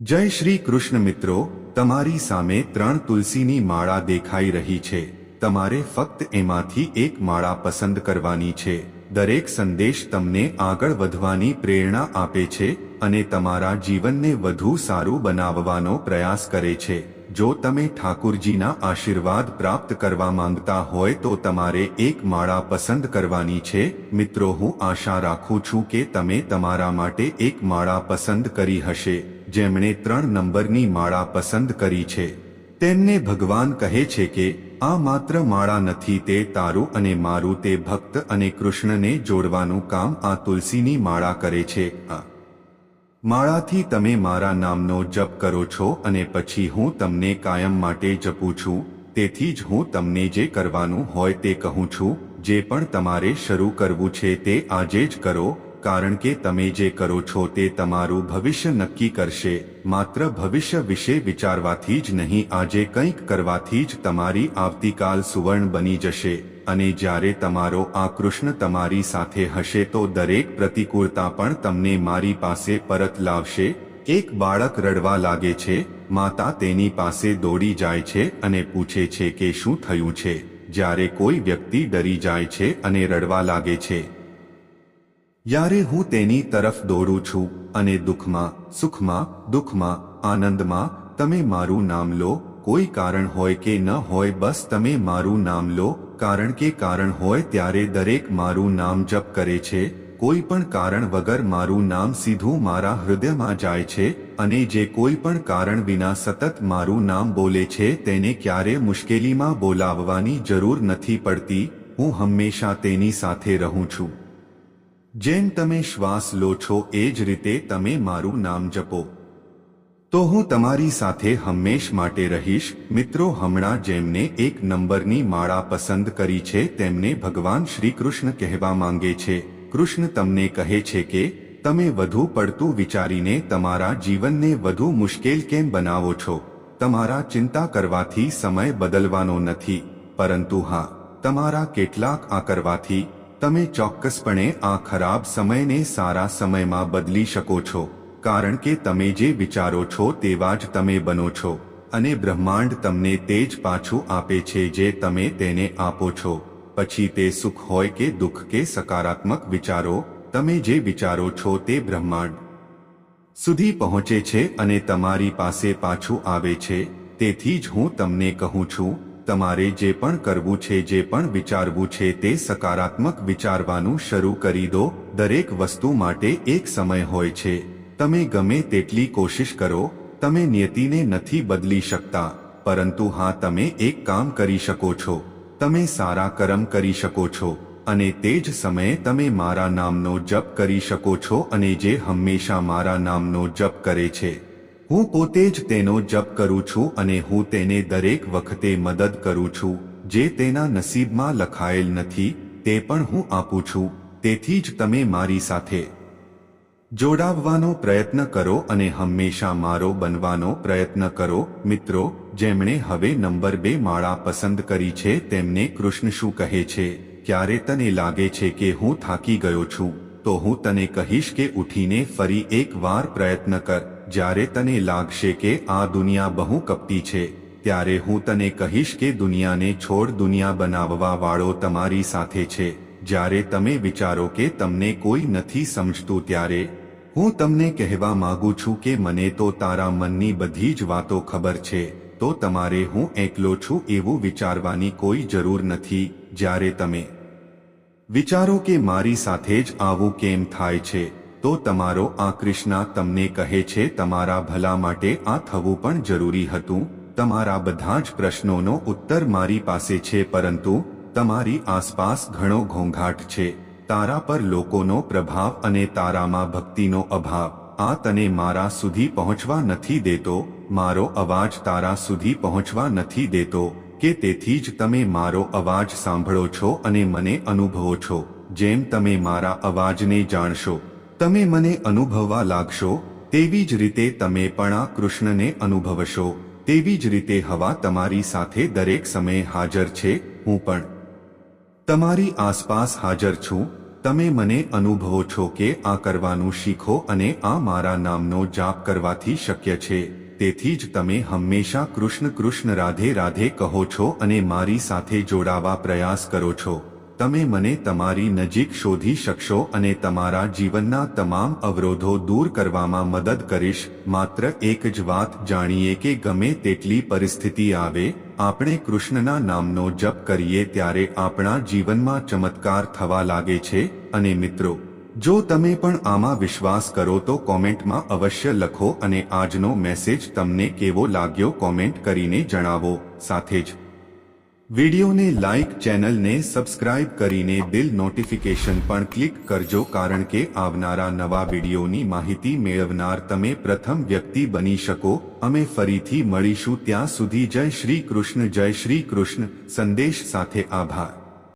જય શ્રી કૃષ્ણ મિત્રો, તમારી સામે 3 તુલસીની માળા દેખાઈ રહી છે. તમારે ફક્ત એમાંથી એક માળા પસંદ કરવાની છે. દરેક સંદેશ તમને આગળ વધવાની પ્રેરણા આપે છે અને તમારા જીવનને વધુ સારું બનાવવાનો પ્રયાસ કરે છે. જો તમે ઠાકુરજીના આશીર્વાદ પ્રાપ્ત કરવા માંગતા હોય તો તમારે એક માળા પસંદ કરવાની છે. મિત્રો, હું આશા રાખું છું કે તમે તમારા માટે એક માળા પસંદ કરી હશે. જેમણે 3 નંબરની માળા પસંદ કરી છે તેમને ભગવાન કહે છે કે આ માત્ર માળા નથી, તે તારું અને મારું, તે ભક્ત અને કૃષ્ણને જોડવાનું કામ આ તુલસીની માળા કરે છે. આ માળાથી તમે મારા નામનો જપ કરો છો અને પછી હું તમને કાયમ માટે જપું છું. તેથી જ હું તમને જે કરવાનું હોય તે કહું છું. જે પણ તમારે શરૂ કરવું છે તે આજે જ કરો, કારણ કે તમે જે કરો છો તે તમારું ભવિષ્ય નક્કી કરશે. માત્ર ભવિષ્ય વિશે વિચારવાથી જ નહીં, આજે કંઈક કરવાથી જ તમારી આવતીકાલ સુવર્ણ બની જશે. અને જ્યારે તમારો આ કૃષ્ણ તમારી સાથે હશે તો દરેક પ્રતિકૂળતા પણ તમને મારી પાસે પરત લાવશે. એક બાળક રડવા લાગે છે, માતા તેની પાસે દોડી જાય છે અને પૂછે છે કે શું થયું છે. જ્યારે કોઈ વ્યક્તિ ડરી જાય છે અને રડવા લાગે છે, યારે હું તેની તરફ દોડું છું અને દુઃખમાં, સુખમાં, દુઃખમાં, આનંદમાં તમે મારું નામ લો. કોઈ કારણ હોય કે ન હોય, બસ તમે મારું નામ લો. કારણ કે કારણ હોય ત્યારે દરેક મારું નામ જપ કરે છે. કોઈ પણ કારણ વગર મારું નામ સીધું મારા હૃદયમાં જાય છે અને જે કોઈ પણ કારણ વિના સતત મારું નામ બોલે છે તેને ક્યારે મુશ્કેલીમાં બોલાવવાની જરૂર નથી પડતી. હું હંમેશા તેની સાથે રહું છું. જેમ તમે શ્વાસ લો છો એ જ રીતે તમે મારું નામ જપો તો હું તમારી સાથે હંમેશ માટે રહીશ. મિત્રો, હમણાં જેમને 1 નંબરની માળા પસંદ કરી છે તેમને ભગવાન શ્રી કૃષ્ણ કહેવા માંગે છે. કૃષ્ણ તમને કહે છે કે તમે વધુ પડતું વિચારીને તમારા જીવનને વધુ મુશ્કેલ કેમ બનાવો છો. તમારા ચિંતા કરવાથી સમય બદલવાનો નથી, પરંતુ હા, તમારા કેટલાક આ કરવાથી તમે ચોક્કસપણે આ ખરાબ સમયને સારા સમયમાં બદલી શકો છો. કારણ કે તમે જે વિચારો છો તેવા જ તમે બનો છો અને બ્રહ્માંડ તમને તે જ પાછું આપે છે જે તમે તેને આપો છો. પછી તે સુખ હોય કે દુઃખ કે સકારાત્મક વિચારો, તમે જે વિચારો છો તે બ્રહ્માંડ સુધી પહોંચે છે અને તમારી પાસે પાછું આવે છે. તેથી જ હું તમને કહું છું, તમારે જે પણ કરવું છે, જે પણ વિચારવું છે તે સકારાત્મક વિચારવાનું શરૂ કરી દો. દરેક વસ્તુ માટે એક સમય હોય છે. તમે ગમે તેટલી કોશિશ કરો, તમે નિયતિને નથી બદલી શકતા, પરંતુ હા, તમે એક કામ કરી શકો છો. તમે સારા કર્મ કરી શકો છો અને તે જ સમયે તમે મારા નામનો જપ કરી શકો છો. અને જે હંમેશા મારા નામનો જપ કરે છે, હું પોતે જ તેનો જપ કરું છું અને હું તેને દરેક વખતે મદદ કરું છું. જે તેના નસીબમાં લખાયેલ નથી તે પણ હું આપું છું. તેથી જ તમે મારી સાથે જોડાવવાનો પ્રયત્ન કરો અને હંમેશા મારો બનવાનો પ્રયત્ન કરો. મિત્રો, જેમણે હવે નંબર 2 માળા પસંદ કરી છે તેમને કૃષ્ણ શું કહે છે? ક્યારે તને લાગે છે કે હું થાકી ગયો છું તો હું તને કહીશ કે ઉઠીને ફરી એક વાર પ્રયત્ન કર. જ્યારે તને લાગશે કે આ દુનિયા બહુ કપટી છે ત્યારે હું તને કહીશ કે દુનિયાને છોડ, દુનિયા બનાવવા વાળો તમારી સાથે છે. જ્યારે તમે વિચારો કે તમને કોઈ નથી સમજતું ત્યારે હું તમને કહેવા માંગુ છું કે મને તો તારા મનની બધી જ વાતો ખબર છે. તો તમારે હું એકલો છું એવું વિચારવાની કોઈ જરૂર નથી. જ્યારે તમે વિચારો કે મારી સાથે જ આવું કેમ થાય છે તો તમારો આ કૃષ્ણ તમને કહે છે તમારા ભલા માટે આ થવું પણ જરૂરી હતું. તમારા બધા જ પ્રશ્નોનો ઉત્તર મારી પાસે છે, પરંતુ તમારી આસપાસ ઘણો ઘોંઘાટ છે. તારા પર લોકોનો પ્રભાવ અને તારામાં ભક્તિનો અભાવ આ તને મારા સુધી પહોંચવા નથી દેતો. મારો અવાજ તારા સુધી પહોંચવા નથી દેતો કે તેથી જ તમે મારો અવાજ સાંભળો છો અને મને અનુભવો છો. જેમ તમે મારા અવાજને જાણશો, તમે મને અનુભવવા લાગશો, તેવી જ રીતે તમે પણ આ કૃષ્ણને અનુભવશો. તેવી જ રીતે હવા તમારી સાથે દરેક સમયે હાજર છે, હું પણ તમારી આસપાસ હાજર છું. તમે મને અનુભવો છો કે આ કરવાનું શીખો અને આ મારા નામનો જાપ કરવાથી શક્ય છે, તેથી જ તમે હંમેશા કૃષ્ણ કૃષ્ણ રાધે રાધે કહો છો અને મારી સાથે જોડાવા પ્રયાસ કરો છો. તમે મને તમારી નજીક શોધી શકશો અને તમારા જીવનના તમામ અવરોધો દૂર કરવામાં મદદ કરીશ. માત્ર એક જ વાત જાણીએ કે ગમે તેટલી પરિસ્થિતિ આવે, આપણે કૃષ્ણના નામનો જપ કરીએ ત્યારે આપણા જીવનમાં ચમત્કાર થવા લાગે છે. અને મિત્રો, જો તમે પણ આમાં વિશ્વાસ કરો તો કોમેન્ટમાં અવશ્ય લખો અને આજનો મેસેજ તમને કેવો લાગ્યો કોમેન્ટ કરીને જણાવો. સાથે જ વિડીયોને લાઇક, ચેનલને સબસ્ક્રાઇબ કરીને બેલ નોટિફિકેશન પણ ક્લિક કરજો, કારણ કે આવનારા નવા વિડીયોની માહિતી મેળવનાર તમે પ્રથમ વ્યક્તિ બની શકો. અમે ફરીથી મળીશું, ત્યાં સુધી જય શ્રી કૃષ્ણ. જય શ્રી કૃષ્ણ. સંદેશ સાથે આભાર.